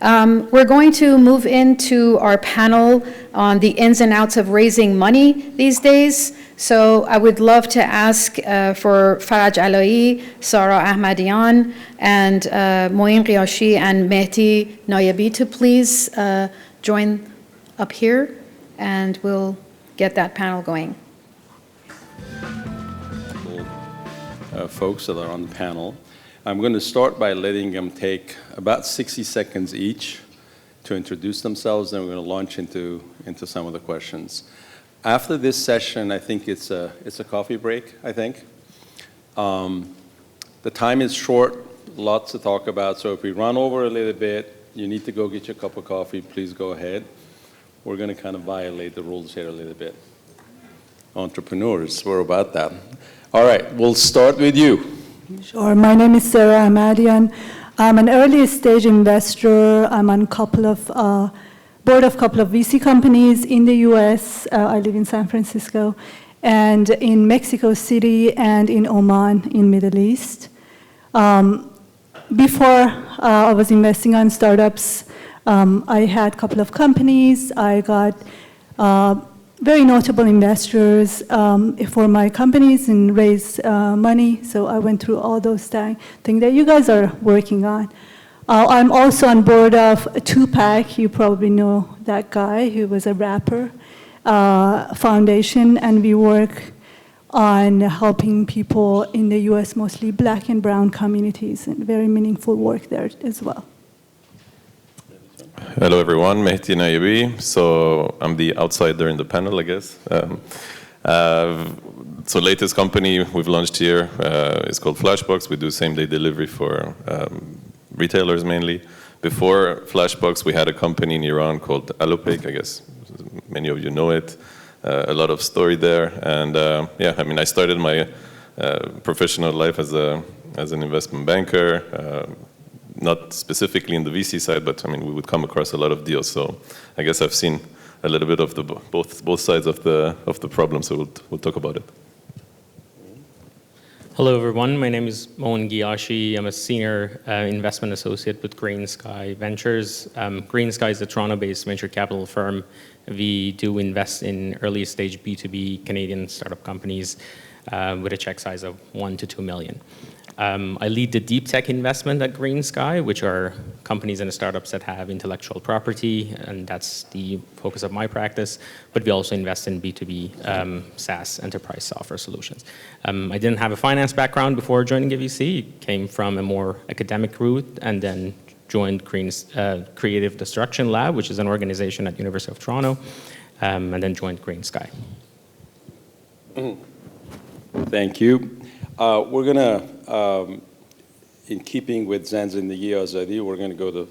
We're going to move into our panel on the ins and outs of raising money these days. So I would love to ask for Faraj Aalaei, Sara Ahmadian, and Moien Giashi and Mehdi Nayebi to please join up here, and we'll get that panel going. Folks that are on the panel. I'm going to start by letting them take about 60 seconds each to introduce themselves, and we're going to launch into some of the questions. After this session, I think it's a coffee break, I think. The time is short, lots to talk about, so if we run over a little bit, you need to go get your cup of coffee, please go ahead. We're going to kind of violate the rules here a little bit. Entrepreneurs, we're about that. All right, we'll start with you. Sure. My name is Sara Ahmadian. I'm an early stage investor. I'm on board of a couple of VC companies in the US. I live in San Francisco, and in Mexico City and in Oman in Middle East. Before I was investing on startups, I had a couple of companies. I got very notable investors for my companies and raised money. So I went through all those things that you guys are working on. I'm also on board of Tupac. You probably know that guy. He was a rapper foundation, and we work on helping people in the US, mostly Black and brown communities, and very meaningful work there as well. Hello, everyone. Mehdi Nayebi. So I'm the outsider in the panel, I guess. So latest company we've launched here is called Flashbox. We do same-day delivery for retailers mainly. Before Flashbox, we had a company in Iran called Aalaei. I guess many of you know it. A lot of story there. And yeah, I mean, I started my professional life as an investment banker. Not specifically in the VC side, but I mean, we would come across a lot of deals. So I guess I've seen a little bit of the both sides of the problem. So we'll talk about it. Hello, everyone. My name is Moien Giashi. I'm a senior investment associate with Green Sky Ventures. Green Sky is a Toronto-based venture capital firm. We do invest in early stage B2B Canadian startup companies with a check size of $1 to $2 million. I lead the deep tech investment at Green Sky, which are companies and startups that have intellectual property, and that's the focus of my practice. But we also invest in B2B SaaS enterprise software solutions. I didn't have a finance background before joining a VC. Came from a more academic route, and then joined Creative Destruction Lab, which is an organization at University of Toronto, and then joined Green Sky. Thank you. We're going to, in keeping with Zanzindagi Azadi, we're going to go to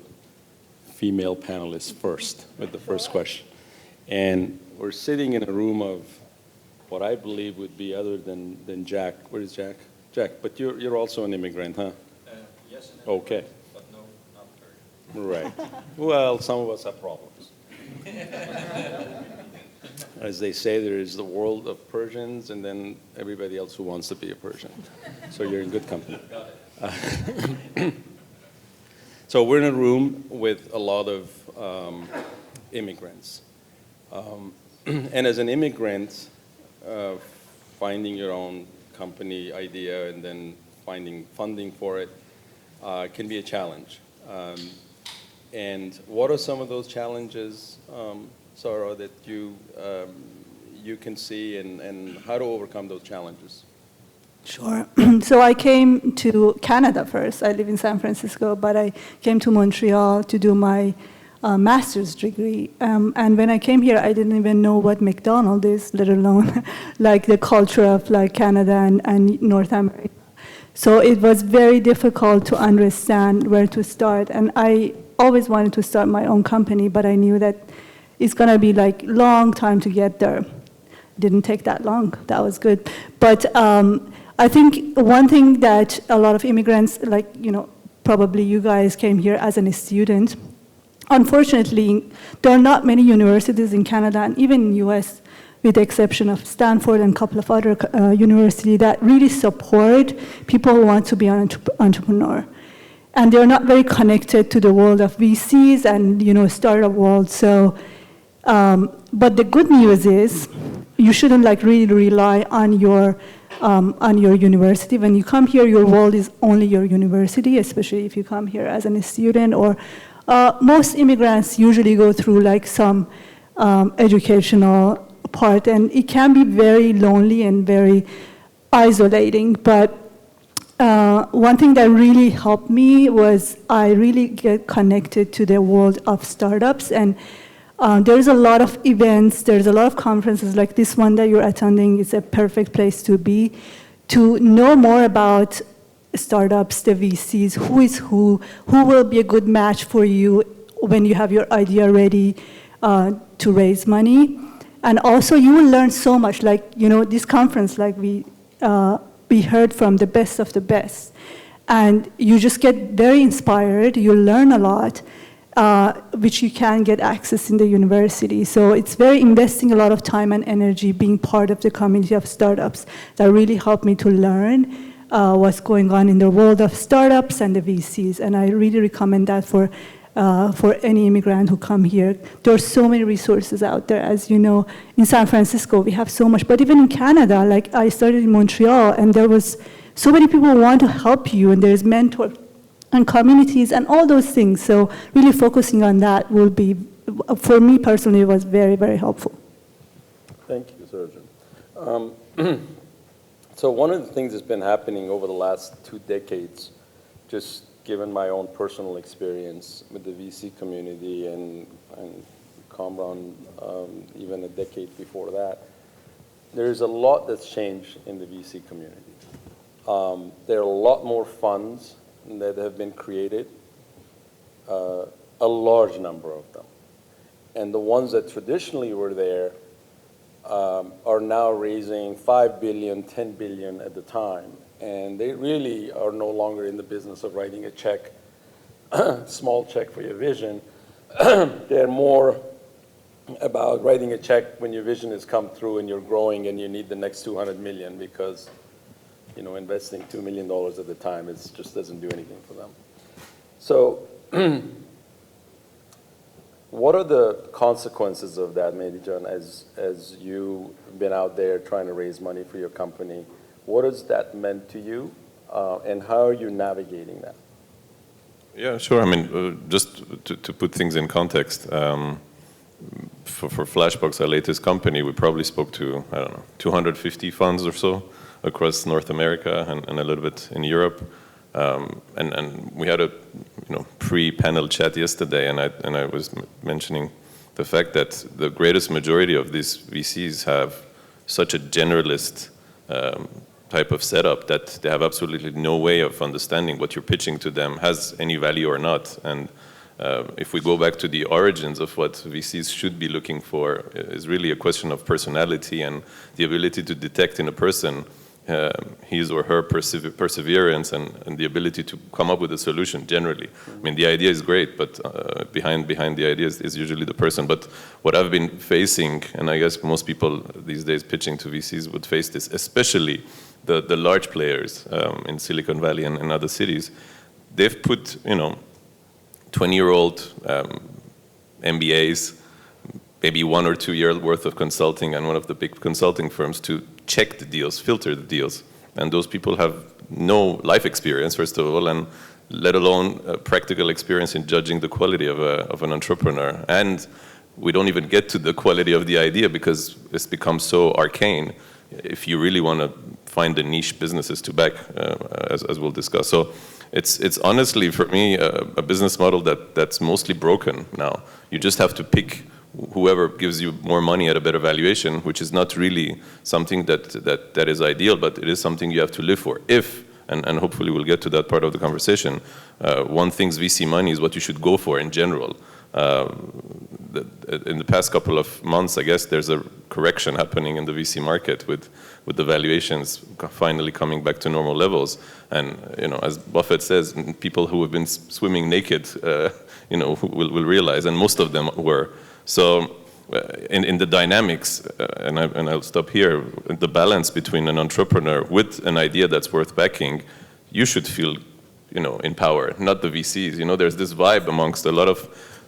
female panelists first with the first question. And we're sitting in a room of what I believe would be other than Jack. Where is Jack? Jack, but you're also an immigrant, huh? Yes. Okay. But no, not very. Right. Well, some of us have problems. As they say, there is the world of Persians and then everybody else who wants to be a Persian. So you're in good company. So we're in a room with a lot of immigrants. And as an immigrant, finding your own company idea and then finding funding for it can be a challenge. And what are some of those challenges, Sara, that you can see, and how to overcome those challenges? Sure. So I came to Canada first. I live in San Francisco, but I came to Montreal to do my master's degree. And when I came here, I didn't even know what McDonald's is, let alone like the culture of like Canada and North America. So it was very difficult to understand where to start. And I always wanted to start my own company, but I knew that it's going to be like long time to get there. Didn't take that long. That was good. But I think one thing that a lot of immigrants, like, you know, probably you guys came here as a student. Unfortunately, there are not many universities in Canada and even in the US, with the exception of Stanford and a couple of other universities that really support people who want to be an entrepreneur. and they're not very connected to the world of VCs and startup world. So, but the good news is, you shouldn't like really rely on your university. When you come here, your world is only your university, especially if you come here as a student. Or most immigrants usually go through like some educational part, and it can be very lonely and very isolating. But one thing that really helped me was I really get connected to the world of startups, and there's a lot of events, there's a lot of conferences like this one that you're attending. It's a perfect place to be, to know more about startups, the VCs, who is who will be a good match for you when you have your idea ready to raise money. And also you will learn so much, like, this conference, like we heard from the best of the best. And you just get very inspired, you learn a lot, which you can get access in the university. So it's very investing a lot of time and energy being part of the community of startups that really helped me to learn what's going on in the world of startups and the VCs. And I really recommend that for any immigrant who come here. There are so many resources out there. As you know, in San Francisco, we have so much. But even in Canada, like I started in Montreal, and there was so many people who want to help you, and there's mentors and communities and all those things. So really focusing on that will be, for me personally, was very, very helpful. Thank you, Surgeon. So one of the things that's been happening over the last 2 decades, just given my own personal experience with the VC community and Comron, even a decade before that, there's a lot that's changed in the VC community. There are a lot more funds that have been created, a large number of them. And the ones that traditionally were there are now raising 5 billion, 10 billion at the time. And they really are no longer in the business of writing a check, small check for your vision. They're more about writing a check when your vision has come through and you're growing and you need the next 200 million because investing $2 million at a time just doesn't do anything for them. So what are the consequences of that, Mehdi John, as you've been out there trying to raise money for your company? What has that meant to you, and how are you navigating that? Yeah, sure. I mean, just to put things in context, for Flashbox, our latest company, we probably spoke to, 250 funds or so across North America and a little bit in Europe. And we had a pre-panel chat yesterday, and I was mentioning the fact that the greatest majority of these VCs have such a generalist type of setup that they have absolutely no way of understanding what you're pitching to them has any value or not. And if we go back to the origins of what VCs should be looking for, is really a question of personality and the ability to detect in a person his or her perseverance and the ability to come up with a solution generally. I mean, the idea is great, but behind the idea is usually the person. But what I've been facing, and I guess most people these days pitching to VCs would face this, especially the large players in Silicon Valley and other cities, they've put, 20-year-old MBAs, maybe 1 or 2 years worth of consulting and one of the big consulting firms to check the deals, filter the deals. And those people have no life experience, first of all, and let alone practical experience in judging the quality of an entrepreneur. And we don't even get to the quality of the idea because it's become so arcane if you really want to find the niche businesses to back, as we'll discuss. So it's honestly, for me, a business model that's mostly broken now. You just have to pick whoever gives you more money at a better valuation, which is not really something that is ideal, but it is something you have to live for. And hopefully we'll get to that part of the conversation, one thing's VC money is what you should go for in general. In the past couple of months, I guess there's a correction happening in the VC market with the valuations finally coming back to normal levels. And as Buffett says, people who have been swimming naked, will realize, and most of them were. So in the dynamics, and I'll stop here, the balance between an entrepreneur with an idea that's worth backing, you should feel in power, not the VCs. There's this vibe amongst a lot of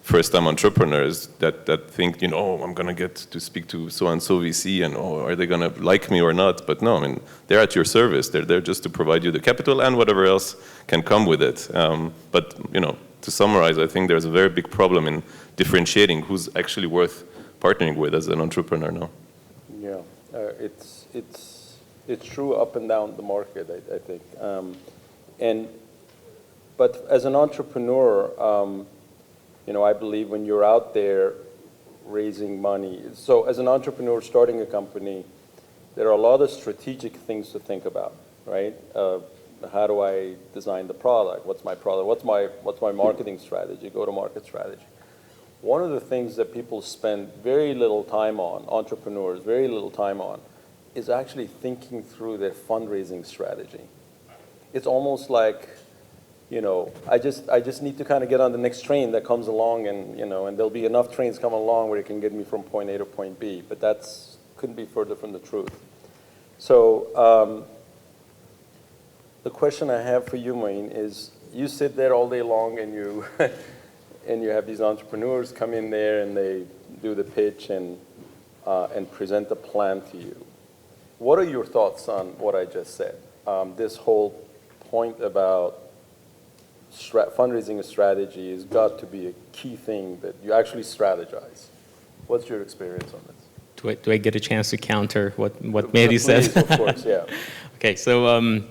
first-time entrepreneurs that think, I'm going to get to speak to so-and-so VC, and are they going to like me or not? But no, they're at your service. They're there just to provide you the capital and whatever else can come with it. But, to summarize, I think there's a very big problem in differentiating who's actually worth partnering with as an entrepreneur now. Yeah, it's true up and down the market, I think. But as an entrepreneur, I believe when you're out there raising money, so as an entrepreneur starting a company, there are a lot of strategic things to think about, right? How do I design the product? What's my product? What's my marketing strategy, go-to-market strategy? One of the things that people spend very little time on, entrepreneurs, very little time on, is actually thinking through their fundraising strategy. It's almost like, I just need to kind of get on the next train that comes along, and there'll be enough trains coming along where it can get me from point A to point B, but couldn't be further from the truth. So the question I have for you, Moien, is you sit there all day long and you and you have these entrepreneurs come in there and they do the pitch and present a plan to you. What are your thoughts on what I just said? This whole point about fundraising a strategy has got to be a key thing that you actually strategize. What's your experience on this? Do I get a chance to counter what Mehdi said? Please, of course, yeah. Okay, so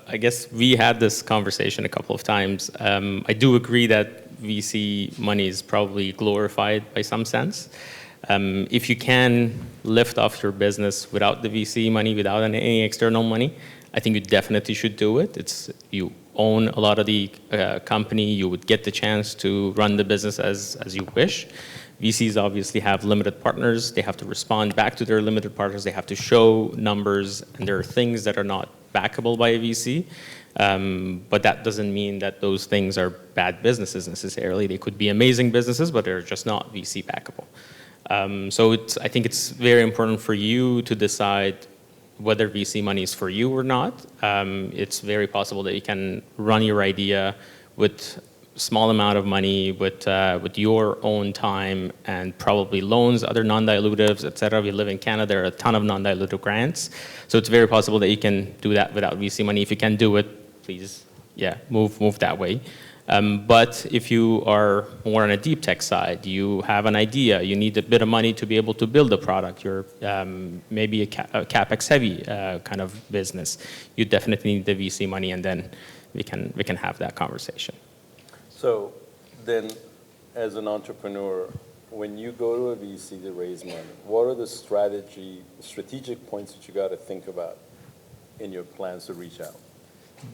I guess we had this conversation a couple of times. I do agree that VC money is probably glorified by some sense. If you can lift off your business without the VC money, without any external money, I think you definitely should do it. You own a lot of the company, you would get the chance to run the business as you wish. VCs obviously have limited partners. They have to respond back to their limited partners. They have to show numbers, and there are things that are not backable by a VC. But that doesn't mean that those things are bad businesses necessarily. They could be amazing businesses, but they're just not VC backable. So I think it's very important for you to decide whether VC money is for you or not. It's very possible that you can run your idea with small amount of money, with your own time and probably loans, other non-dilutives, et cetera. We live in Canada, there are a ton of non-dilutive grants. So it's very possible that you can do that without VC money. If you can do it, please, move that way. But if you are more on a deep tech side, you have an idea, you need a bit of money to be able to build a product, you're maybe a CapEx heavy kind of business, you definitely need the VC money, and then we can have that conversation. So then, as an entrepreneur, when you go to a VC to raise money, what are the strategic points that you got to think about in your plans to reach out?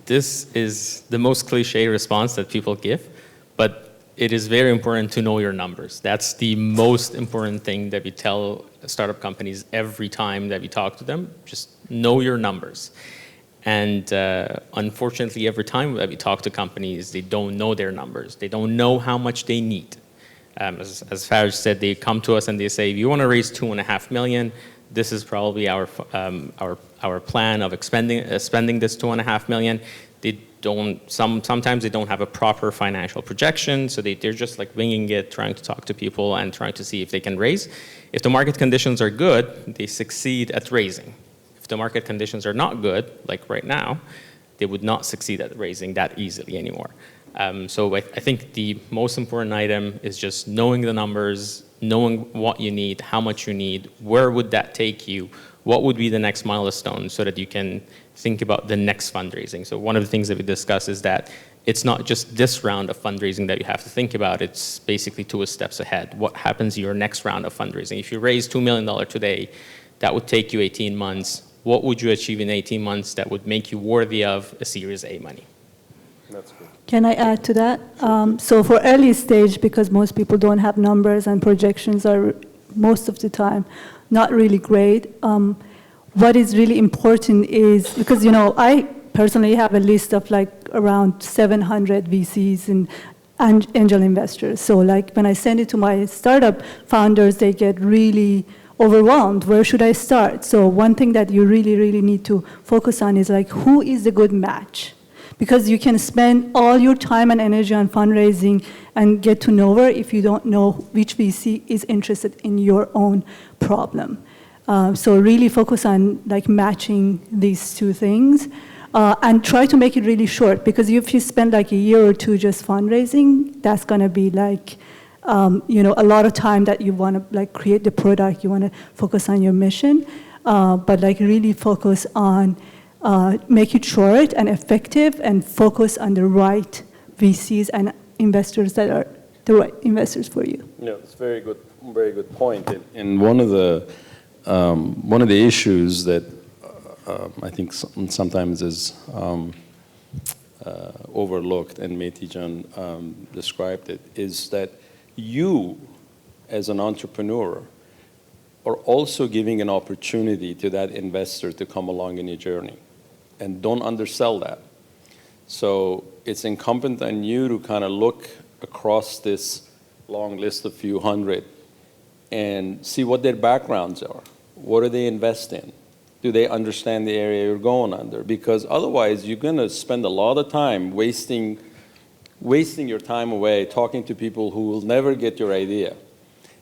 This is the most cliche response that people give, but it is very important to know your numbers. That's the most important thing that we tell startup companies every time that we talk to them. Just know your numbers. And unfortunately, every time that we talk to companies, they don't know their numbers. They don't know how much they need. As Faraj said, they come to us and they say, if you want to raise $2.5 million, this is probably our plan of spending this $2.5 million. They don't. Sometimes they don't have a proper financial projection, so they're just like winging it, trying to talk to people and trying to see if they can raise. If the market conditions are good, they succeed at raising. If the market conditions are not good, like right now, they would not succeed at raising that easily anymore. So I think the most important item is just knowing the numbers, knowing what you need, how much you need, where would that take you, what would be the next milestone so that you can think about the next fundraising. So one of the things that we discuss is that it's not just this round of fundraising that you have to think about, it's basically 2 steps ahead. What happens in your next round of fundraising? If you raise $2 million today, that would take you 18 months. What would you achieve in 18 months that would make you worthy of a Series A money? That's good. Can I add to that? So for early stage, because most people don't have numbers and projections are most of the time not really great, what is really important is, because I personally have a list of like around 700 VCs and angel investors. So like when I send it to my startup founders, they get really overwhelmed. Where should I start? So one thing that you really, really need to focus on is like, who is a good match? because you can spend all your time and energy on fundraising and get to nowhere if you don't know which VC is interested in your own problem. So really focus on like matching these two things. And try to make it really short, because if you spend like a year or two just fundraising, that's going to be like, a lot of time that you want to like create the product, you want to focus on your mission, but like really focus on make it short and effective, and focus on the right VCs and investors that are the right investors for you. Yeah, it's a very good point. And one of the issues that I think sometimes is overlooked, and Mehdi described it, is that you, as an entrepreneur, are also giving an opportunity to that investor to come along in your journey. And don't undersell that. So it's incumbent on you to kind of look across this long list of few hundred and see what their backgrounds are. What do they invest in? Do they understand the area you're going under? Because otherwise, you're going to spend a lot of time wasting your time away talking to people who will never get your idea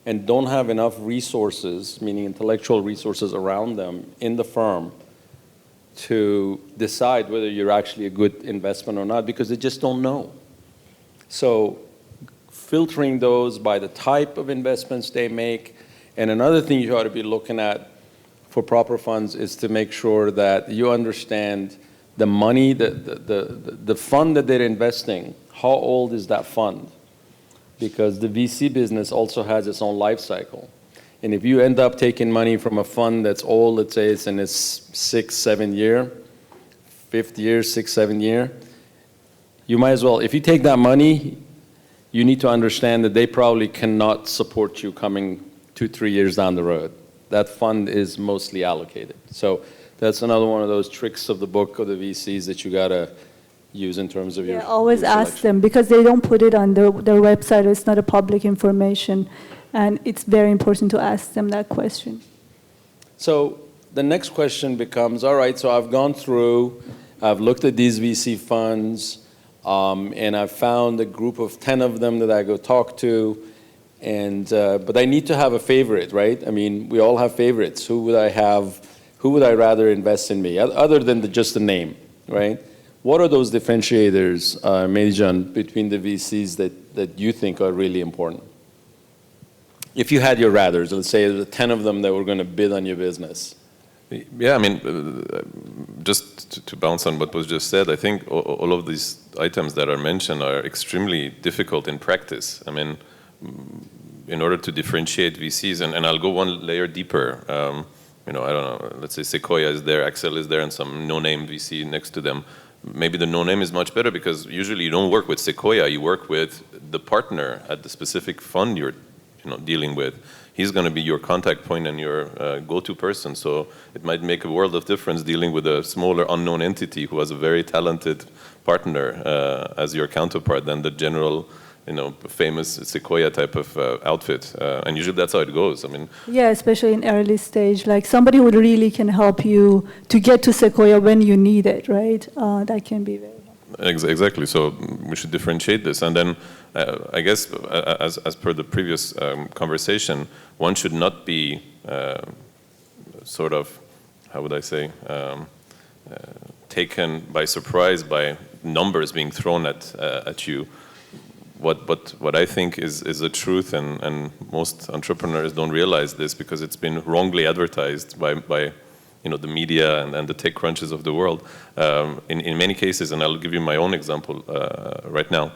and don't have enough resources, meaning intellectual resources around them in the firm, to decide whether you're actually a good investment or not, because they just don't know. So filtering those by the type of investments they make. And another thing you ought to be looking at for proper funds is to make sure that you understand the money, the fund that they're investing, how old is that fund? Because the VC business also has its own life cycle. And if you end up taking money from a fund that's old, let's say it's in its 6th, 7th year, 5th year, 6th, 7th year, you might as well, if you take that money, you need to understand that they probably cannot support you coming 2-3 years down the road. That fund is mostly allocated. So that's another one of those tricks of the book of the VCs that you gotta use in terms of your always your ask selection. them, because they don't put it on their website. It's not a public information, and it's very important to ask them that question. So the next question becomes, all right, so I've gone through, I've looked at these VC funds, and I've found a group of 10 of them that I go talk to, and but I need to have a favorite, right? I mean, we all have favorites. Who would I rather invest in me, other than just the name, right? What are those differentiators, Mehdi, between the VCs that you think are really important? If you had your rathers, let's say there were 10 of them that were going to bid on your business. Yeah, I mean, just to bounce on what was just said, I think all of these items that are mentioned are extremely difficult in practice. I mean, in order to differentiate VCs, and I'll go one layer deeper, I don't know, let's say Sequoia is there, Accel is there, and some no-name VC next to them. Maybe the no-name is much better, because usually you don't work with Sequoia, you work with the partner at the specific fund you're dealing with. He's going to be your contact point and your go-to person. So it might make a world of difference dealing with a smaller unknown entity who has a very talented partner as your counterpart than the general, famous Sequoia type of outfit. And usually that's how it goes. I mean, yeah, especially in early stage, like somebody who really can help you to get to Sequoia when you need it, right? That can be very helpful. Exactly. So we should differentiate this. And then I guess as per the previous conversation, one should not be sort of, how would I say, taken by surprise by numbers being thrown at you. What I think is the truth, and most entrepreneurs don't realize this because it's been wrongly advertised by the media and the tech crunches of the world. In many cases, and I'll give you my own example right now,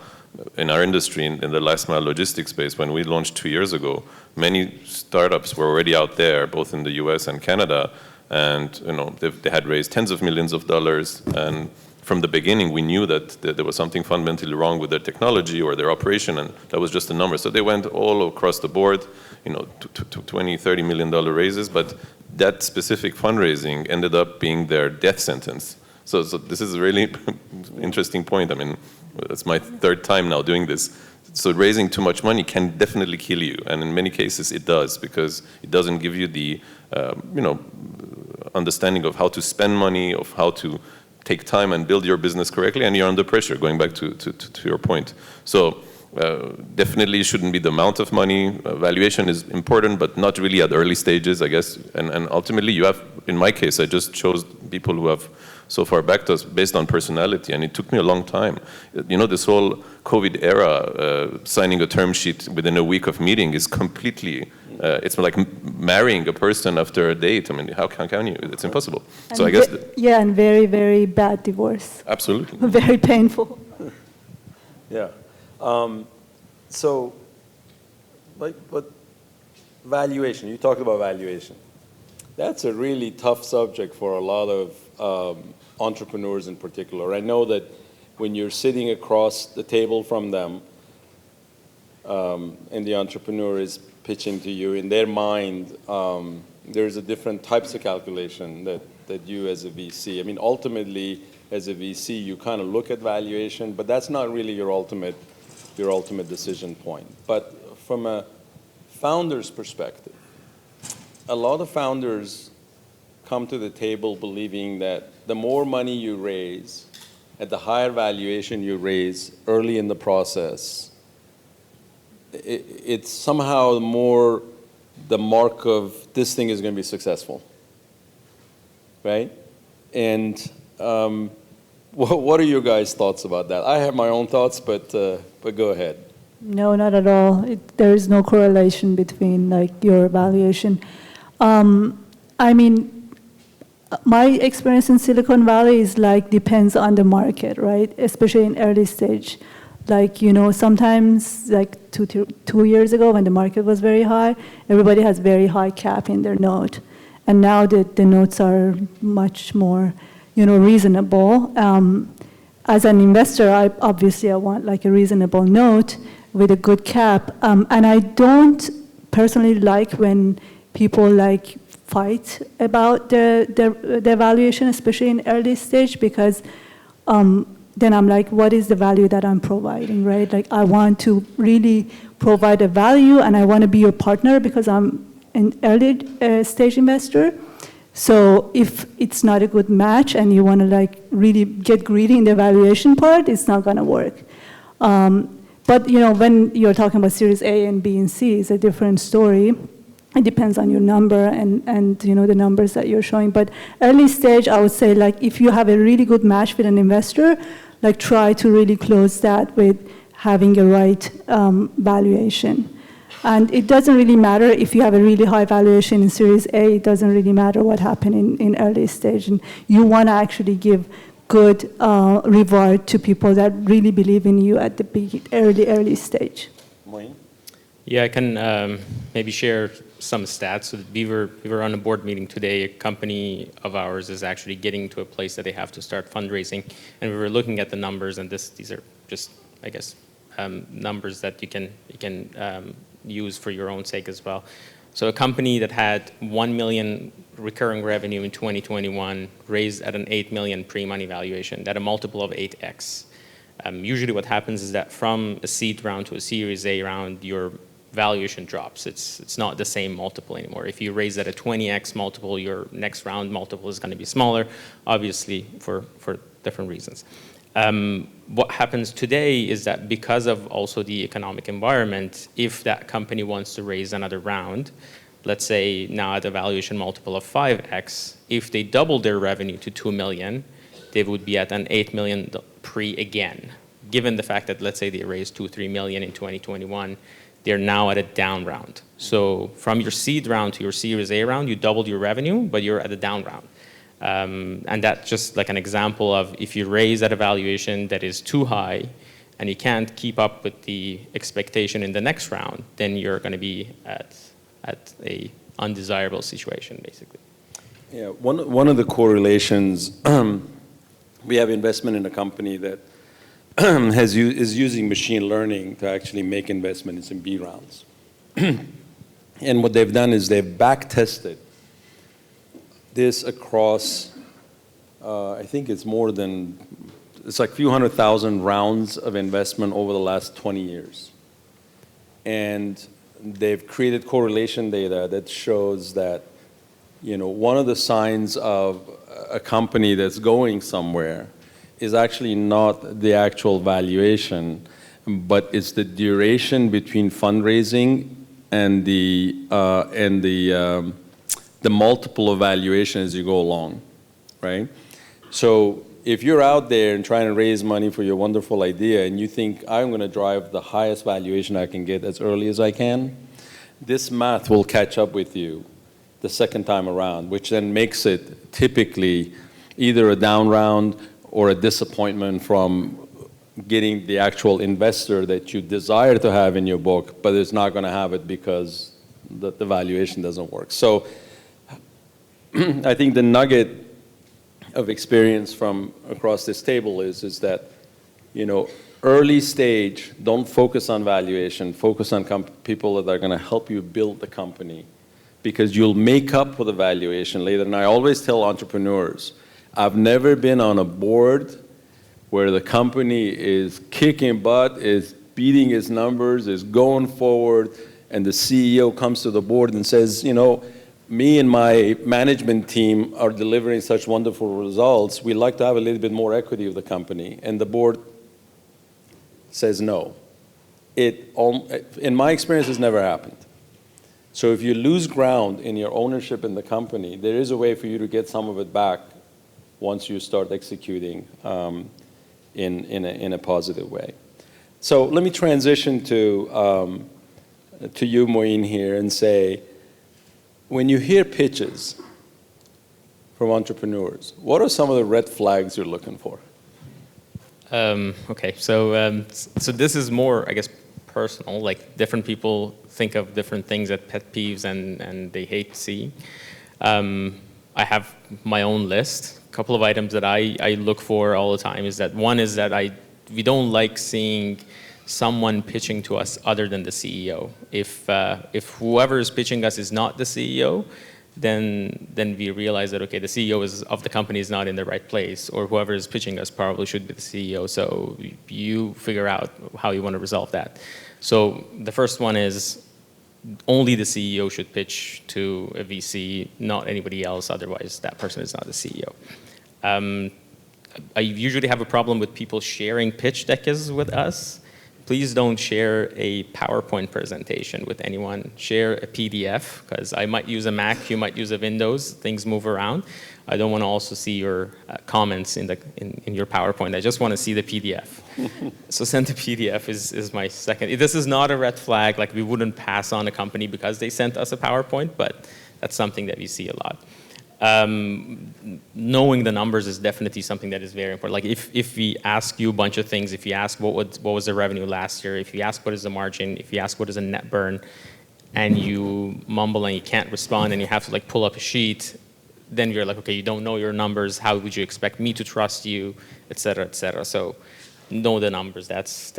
in our industry, in the last mile logistics space, when we launched 2 years ago, many startups were already out there, both in the US and Canada, and they had raised tens of millions of dollars, and from the beginning, we knew that there was something fundamentally wrong with their technology or their operation, and that was just a number. So they went all across the board, to $20, $30 million raises, but that specific fundraising ended up being their death sentence. So this is a really interesting point. I mean, it's my 3rd time now doing this. So raising too much money can definitely kill you, and in many cases it does, because it doesn't give you the understanding of how to spend money, of how to take time and build your business correctly, and you're under pressure, going back to your point. So definitely shouldn't be the amount of money. Valuation is important, but not really at early stages, I guess. And ultimately, you have, in my case, I just chose people who have so far backed us based on personality, and it took me a long time. You know, this whole COVID era, signing a term sheet within a week of meeting is completely, it's like marrying a person after a date. I mean, how can you? It's impossible. And so I guess... yeah, and very, very bad divorce. Absolutely. Very painful. Yeah. So, but valuation, you talked about valuation. That's a really tough subject for a lot of entrepreneurs in particular. I know that when you're sitting across the table from them, and the entrepreneur is pitching to you, in their mind, there's a different types of calculation that you as a VC, I mean, ultimately, as a VC, you kind of look at valuation, but that's not really your ultimate decision point. But from a founder's perspective, a lot of founders come to the table believing that the more money you raise, at the higher valuation you raise early in the process, it's somehow more the mark of this thing is going to be successful, right? And what are your guys' thoughts about that? I have my own thoughts, but go ahead. No, not at all. There is no correlation between like your evaluation. I mean, my experience in Silicon Valley is like depends on the market, right? Especially in early stage. Like, you know, sometimes like two years ago when the market was very high, everybody has very high cap in their note. And now that the notes are much more, you know, reasonable. As an investor, I want like a reasonable note with a good cap. And I don't personally like when people like fight about the valuation, especially in early stage, because then I'm like, what is the value that I'm providing, right? Like, I want to really provide a value, and I want to be your partner because I'm an early stage investor. So if it's not a good match and you want to like really get greedy in the valuation part, it's not going to work. But you know, when you're talking about Series A and B and C, it's a different story. It depends on your number and you know the numbers that you're showing. But early stage, I would say like if you have a really good match with an investor, like try to really close that with having a right valuation. And it doesn't really matter if you have a really high valuation in Series A, it doesn't really matter what happened in early stage. And you want to actually give good reward to people that really believe in you at the early stage. Moien? Yeah, I can maybe share some stats. So we were on a board meeting today. A company of ours is actually getting to a place that they have to start fundraising. And we were looking at the numbers, and these are just, I guess, numbers that you can use for your own sake as well. So a company that had 1 million recurring revenue in 2021 raised at an 8 million pre-money valuation, at a multiple of 8x. Usually what happens is that from a seed round to a Series A round, your valuation drops. It's not the same multiple anymore. If you raise at a 20x multiple, your next round multiple is going to be smaller, obviously for different reasons. What happens today is that because of also the economic environment, if that company wants to raise another round, let's say now at a valuation multiple of 5x, if they double their revenue to 2 million, they would be at an 8 million pre again. Given the fact that, let's say they raised 2-3 million in 2021, they're now at a down round. So from your seed round to your Series A round, you doubled your revenue, but you're at a down round. And that's just like an example of if you raise at a valuation that is too high and you can't keep up with the expectation in the next round, then you're going to be at a undesirable situation, basically. Yeah, one of the correlations, we have investment in a company that is using machine learning to actually make investments in B rounds. And what they've done is they've back-tested this across, I think it's like a few 100,000 rounds of investment over the last 20 years. And they've created correlation data that shows that one of the signs of a company that's going somewhere is actually not the actual valuation, but it's the duration between fundraising and the multiple of valuation as you go along, right? So if you're out there and trying to raise money for your wonderful idea and you think, I'm going to drive the highest valuation I can get as early as I can, this math will catch up with you the second time around, which then makes it typically either a down round or a disappointment from getting the actual investor that you desire to have in your book, but it's not going to have it because the valuation doesn't work. So I think the nugget of experience from across this table is that, early stage, don't focus on valuation, focus on people that are going to help you build the company, because you'll make up for the valuation later. And I always tell entrepreneurs, I've never been on a board where the company is kicking butt, is beating its numbers, is going forward, and the CEO comes to the board and says, me and my management team are delivering such wonderful results. We'd like to have a little bit more equity of the company. And the board says no. In my experience, has never happened. So if you lose ground in your ownership in the company, there is a way for you to get some of it back once you start executing in a positive way. So let me transition to you, Moien, here and say, when you hear pitches from entrepreneurs, what are some of the red flags you're looking for? Okay, so this is more, I guess, personal. Like, different people think of different things as pet peeves and they hate to see. I have my own list. A couple of items that I look for all the time is that one is that we don't like seeing someone pitching to us other than the CEO. If whoever is pitching us is not the CEO, then we realize that, okay, the CEO of the company is not in the right place, or whoever is pitching us probably should be the CEO. So you figure out how you want to resolve that. So the first one is only the CEO should pitch to a VC, not anybody else. Otherwise, that person is not the CEO. I usually have a problem with people sharing pitch decks with us. Please don't share a PowerPoint presentation with anyone. Share a PDF, because I might use a Mac, you might use a Windows, things move around. I don't want to also see your comments in your PowerPoint. I just want to see the PDF. So send the PDF is my second. This is not a red flag, like we wouldn't pass on a company because they sent us a PowerPoint, but that's something that we see a lot. Knowing the numbers is definitely something that is very important. Like if we ask you a bunch of things, if you ask what was the revenue last year, if you ask what is the margin, if you ask what is a net burn, and you mumble and you can't respond and you have to like pull up a sheet, then you're like, okay, you don't know your numbers, how would you expect me to trust you, et cetera, et cetera. So know the numbers, that's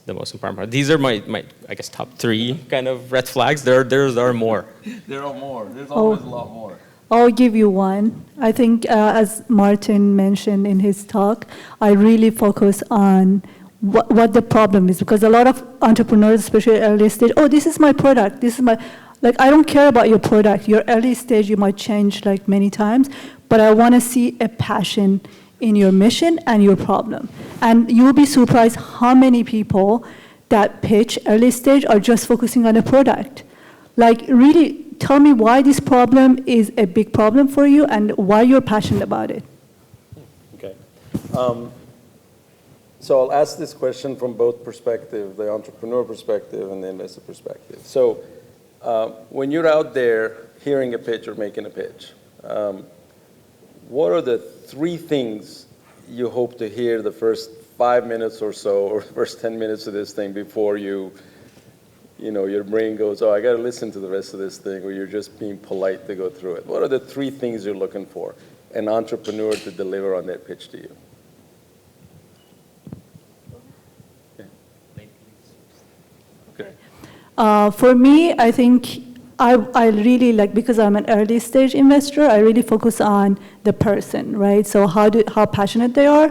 the most important part. These are my I guess, top 3 kind of red flags. There are more. There are more. There's always a lot more. I'll give you one. I think, as Martin mentioned in his talk, I really focus on what the problem is, because a lot of entrepreneurs, especially early stage, oh, this is my product, this is my, like, I don't care about your product. Your early stage, you might change like many times, but I want to see a passion in your mission and your problem. And you'll be surprised how many people that pitch early stage are just focusing on a product. Like, really, tell me why this problem is a big problem for you and why you're passionate about it. Okay. So I'll ask this question from both perspectives, the entrepreneur perspective and the investor perspective. So when you're out there hearing a pitch or making a pitch, what are the 3 things you hope to hear the first 5 minutes or so, or the first 10 minutes of this thing before your brain goes, oh, I got to listen to the rest of this thing, or you're just being polite to go through it? What are the 3 things you're looking for an entrepreneur to deliver on that pitch to you? For me, I think I really like, because I'm an early stage investor, I really focus on the person, right? So how passionate they are,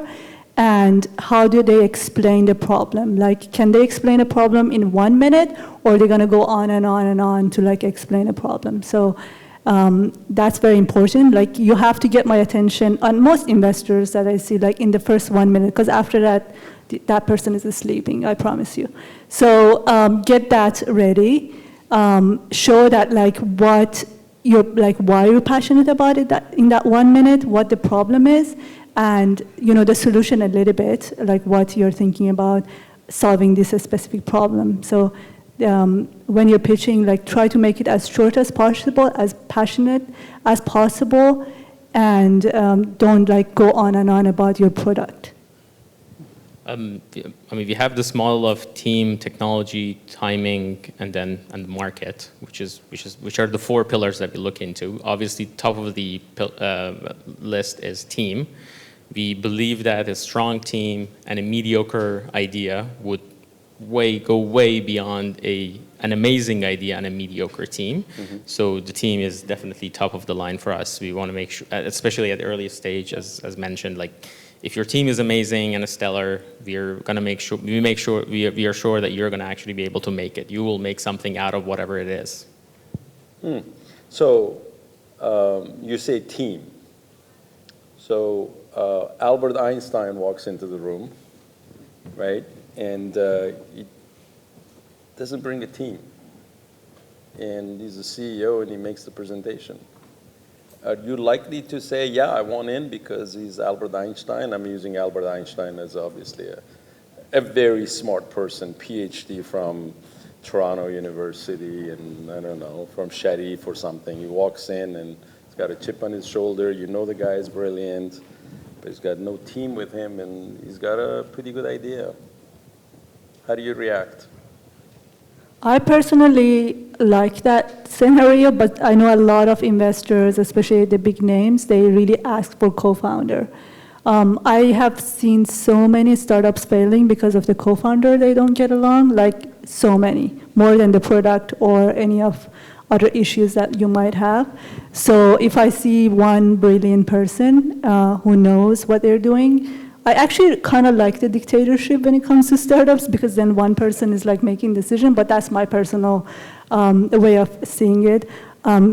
and how do they explain the problem? Like, can they explain a problem in 1 minute, or are they going to go on and on and on to like explain a problem? So That's very important. Like, you have to get my attention on most investors that I see, like in the first 1 minute, because after that, that person is sleeping, I promise you. So get that ready. Show that like what you're, like why you're passionate about it that in that 1 minute, what the problem is, and the solution a little bit, like what you're thinking about solving this specific problem. So when you're pitching, like try to make it as short as possible, as passionate as possible, and don't like go on and on about your product. I mean, we have this model of team, technology, timing, and the market, which are the 4 pillars that we look into. Obviously, top of the list is team. We believe that a strong team and a mediocre idea would go way beyond an amazing idea and a mediocre team. Mm-hmm. So the team is definitely top of the line for us. We want to make sure, especially at the earliest stage, as mentioned, like if your team is amazing and a stellar, we are sure that you're going to actually be able to make it. You will make something out of whatever it is. So you say team. So Albert Einstein walks into the room, right? And he doesn't bring a team. And he's the CEO and he makes the presentation. Are you likely to say, yeah, I want in because he's Albert Einstein? I'm using Albert Einstein as obviously a very smart person, PhD from Toronto University, and I don't know, from Sharif or something. He walks in and he's got a chip on his shoulder. The guy is brilliant, but he's got no team with him and he's got a pretty good idea. How do you react? I personally like that scenario, but I know a lot of investors, especially the big names, they really ask for co-founder. I have seen so many startups failing because of the co-founder. They don't get along, like so many, more than the product or any of other issues that you might have. So if I see one brilliant person who knows what they're doing, I actually kind of like the dictatorship when it comes to startups, because then one person is like making decision, but that's my personal way of seeing it.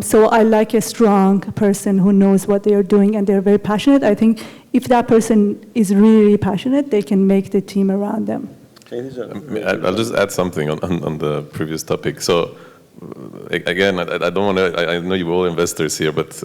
So I like a strong person who knows what they are doing and they're very passionate. I think if that person is really passionate, they can make the team around them. I'll just add something on the previous topic. So again, I don't want to, I know you're all investors here, but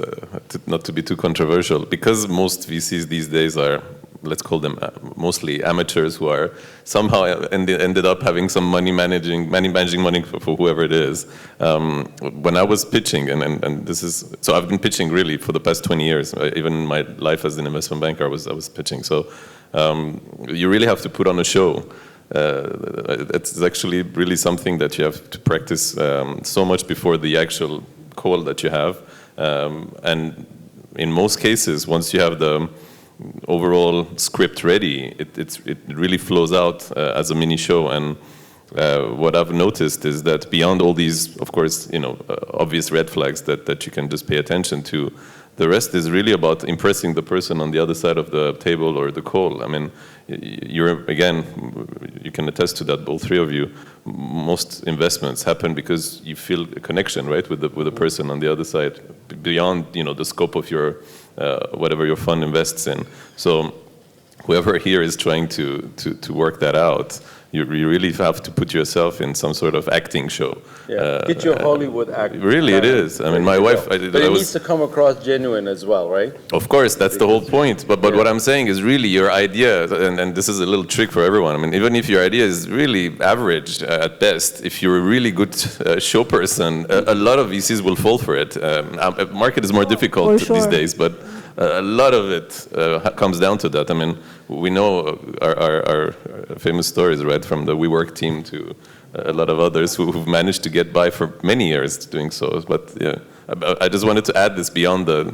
not to be too controversial, because most VCs these days are, let's call them mostly amateurs who are somehow ended up having some managing money for whoever it is. When I was pitching, and this is, so I've been pitching really for the past 20 years. Even in my life as an investment banker, I was pitching. So you really have to put on a show. It's actually really something that you have to practice so much before the actual call that you have. And in most cases, once you have the overall script ready, it really flows out as a mini show. And what I've noticed is that beyond all these, of course, obvious red flags that you can just pay attention to, the rest is really about impressing the person on the other side of the table or the call. I mean, again, you can attest to that, all three of you. Most investments happen because you feel a connection, right, with the person on the other side, beyond the scope of your whatever your fund invests in. So whoever here is trying to work that out, you really have to put yourself in some sort of acting show. Yeah, get your Hollywood act. Really, it is. I mean, my wife. But it needs to come across genuine as well, right? Of course, that's the whole point. But what I'm saying is really your idea, and this is a little trick for everyone. I mean, even if your idea is really average at best, if you're a really good show person, a lot of VCs will fall for it. Market is more difficult these days, but a lot of it comes down to that. I mean, we know our famous stories, right, from the WeWork team to a lot of others who've managed to get by for many years doing so. But yeah, I just wanted to add this beyond the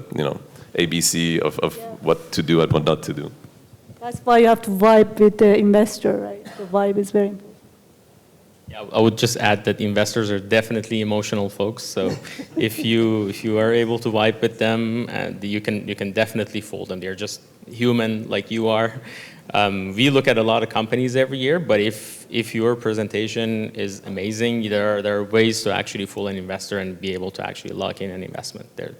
ABC of what to do and what not to do. That's why you have to vibe with the investor, right? The vibe is very important. Yeah, I would just add that investors are definitely emotional folks. So if you are able to vibe with them, you can definitely fold them. They're just human like you are. We look at a lot of companies every year, but if your presentation is amazing, there are ways to actually fool an investor and be able to actually lock in an investment there.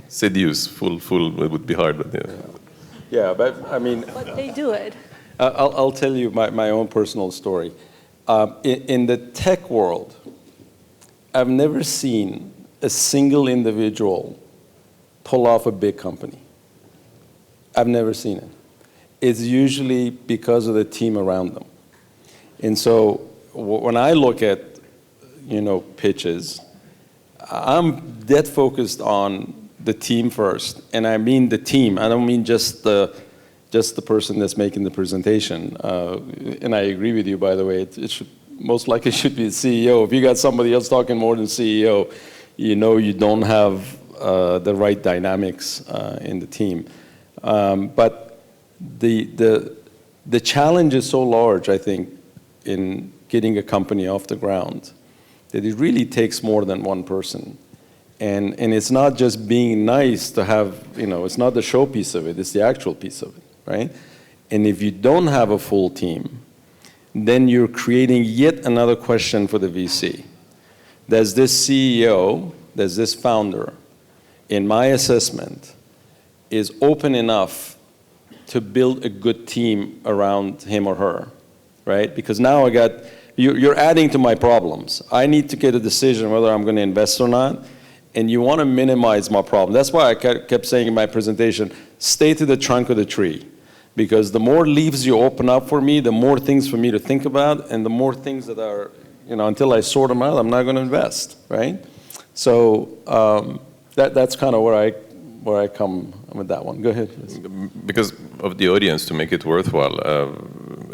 Seduce, fool would be hard, but yeah. Yeah, but I mean, But they do it. I'll tell you my own personal story. In the tech world, I've never seen a single individual pull off a big company. I've never seen it. It's usually because of the team around them. And so when I look at, pitches, I'm dead focused on the team first. And I mean the team. I don't mean just the person that's making the presentation. And I agree with you, by the way. It should most likely should be the CEO. If you got somebody else talking more than CEO, you don't have the right dynamics in the team. But the challenge is so large, I think, in getting a company off the ground, that it really takes more than one person. And it's not just being nice to have, it's not the showpiece of it, it's the actual piece of it, right? And if you don't have a full team, then you're creating yet another question for the VC. Does this CEO, does this founder, in my assessment, is open enough to build a good team around him or her, right? Because now you're adding to my problems. I need to get a decision whether I'm going to invest or not, and you want to minimize my problem. That's why I kept saying in my presentation, stay to the trunk of the tree. Because the more leaves you open up for me, the more things for me to think about, and the more things that are, until I sort them out, I'm not going to invest, right? So that's kind of where I come with that one. Go ahead. Because of the audience, to make it worthwhile,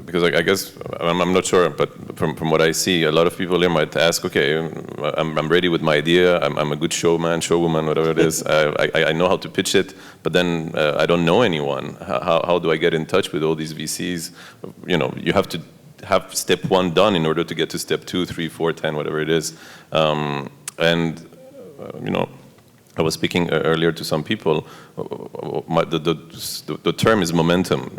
because I guess, I'm not sure, but from what I see, a lot of people here might ask, okay, I'm ready with my idea, I'm a good showman, showwoman, whatever it is, I know how to pitch it, but then I don't know anyone. How do I get in touch with all these VCs? You have to have step 1 done in order to get to step 2, 3, 4, 10, whatever it is. I was speaking earlier to some people. The term is momentum.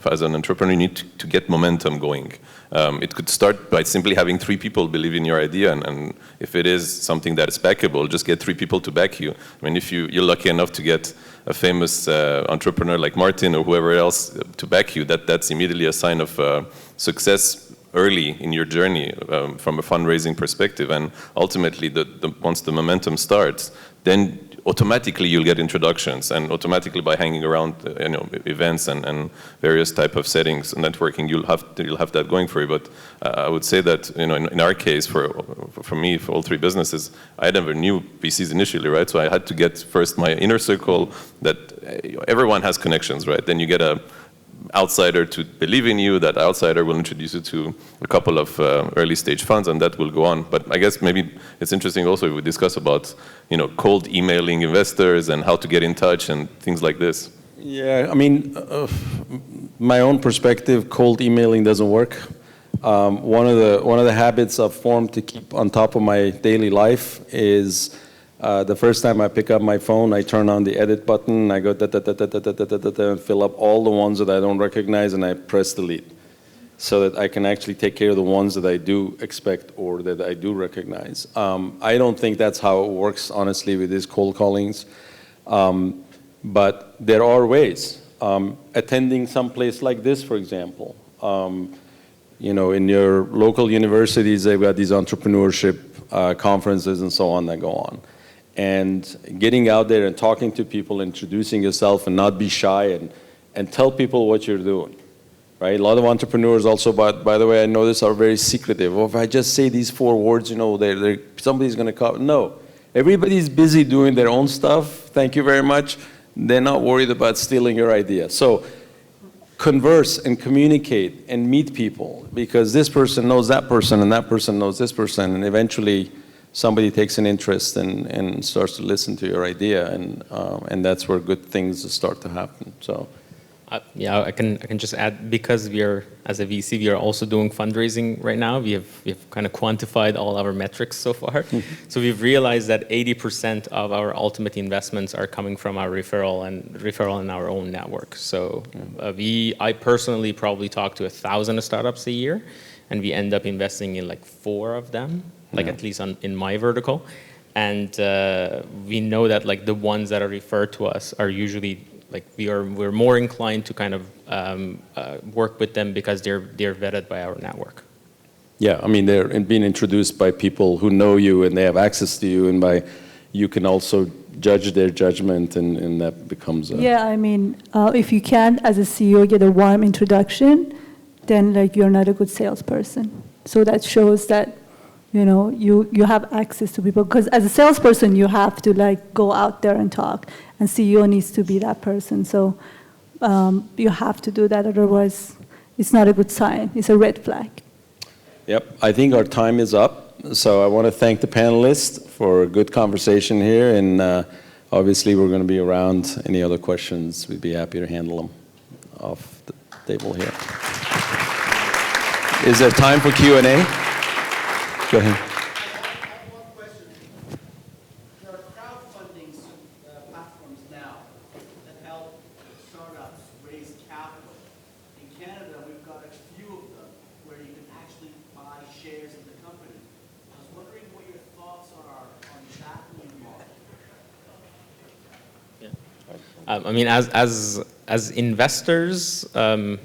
As an entrepreneur, you need to get momentum going. It could start by simply having 3 people believe in your idea, and if it is something that is backable, just get 3 people to back you. I mean, if you're lucky enough to get a famous entrepreneur like Martin or whoever else to back you, that's immediately a sign of success early in your journey from a fundraising perspective. And ultimately, once the momentum starts, then automatically you'll get introductions, and automatically by hanging around events and various type of settings and networking, you'll have that going for you. But I would say that in our case, for me, for all 3 businesses, I never knew VCs initially, right? So I had to get first my inner circle, that everyone has connections, right? Then you get a outsider to believe in you. That outsider will introduce you to a couple of early stage funds, and that will go on. But I guess maybe it's interesting also if we discuss about cold emailing investors and how to get in touch and things like this. Yeah, I mean, my own perspective, cold emailing doesn't work. One of the habits I've formed to keep on top of my daily life is the first time I pick up my phone, I turn on the edit button, I go and fill up all the ones that I don't recognize, and I press delete, so that I can actually take care of the ones that I do expect or that I do recognize. I don't think that's how it works, honestly, with these cold callings. But there are ways. Attending some place like this, for example. In your local universities, they've got these entrepreneurship conferences and so on that go on. And getting out there and talking to people, introducing yourself, and not be shy, and tell people what you're doing, right? A lot of entrepreneurs also, by the way, I know this, are very secretive. Well, if I just say these 4 words, somebody's going to call. No, everybody's busy doing their own stuff. Thank you very much. They're not worried about stealing your idea. So converse and communicate and meet people, because this person knows that person, and that person knows this person, and eventually somebody takes an interest and starts to listen to your idea, and that's where good things start to happen. So Yeah, I can just add, because we are, as a VC, we are also doing fundraising right now. We have kind of quantified all our metrics so far. So we've realized that 80% of our ultimate investments are coming from our referral in our own network. So I personally probably talk to 1,000 startups a year, and we end up investing in like 4 of them, like at least in my vertical. And we know that like the ones that are referred to us are usually like we're more inclined to kind of work with them because they're vetted by our network. Yeah, I mean, they're being introduced by people who know you and they have access to you, and by you can also judge their judgment, and that becomes a... Yeah, I mean, if you can't, as a CEO, get a warm introduction, then like you're not a good salesperson. So that shows that, you know, you have access to people, because as a salesperson, you have to like go out there and talk, and CEO needs to be that person. So you have to do that, otherwise it's not a good sign. It's a red flag. Yep, I think our time is up. So I want to thank the panelists for a good conversation here, and obviously we're going to be around. Any other questions, we'd be happy to handle them off the table here. Is there time for Q&A? Go ahead. I have one question. There are crowdfunding platforms now that help startups raise capital. In Canada, we've got a few of them where you can actually buy shares of the company. I was wondering what your thoughts are on that new model. I mean, as investors, I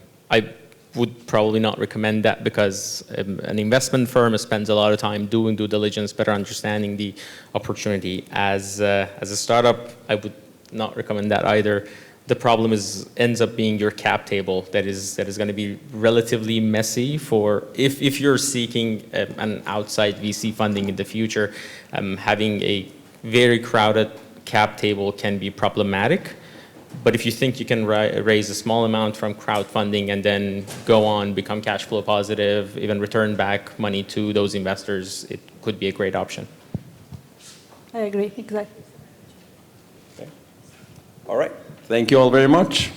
would probably not recommend that, because an investment firm spends a lot of time doing due diligence, better understanding the opportunity. As a startup, I would not recommend that either. The problem ends up being your cap table that is going to be relatively messy for if you're seeking an outside VC funding in the future. Having a very crowded cap table can be problematic. But if you think you can raise a small amount from crowdfunding and then go on, become cash flow positive, even return back money to those investors, it could be a great option. I agree, exactly. Okay. All right. Thank you all very much.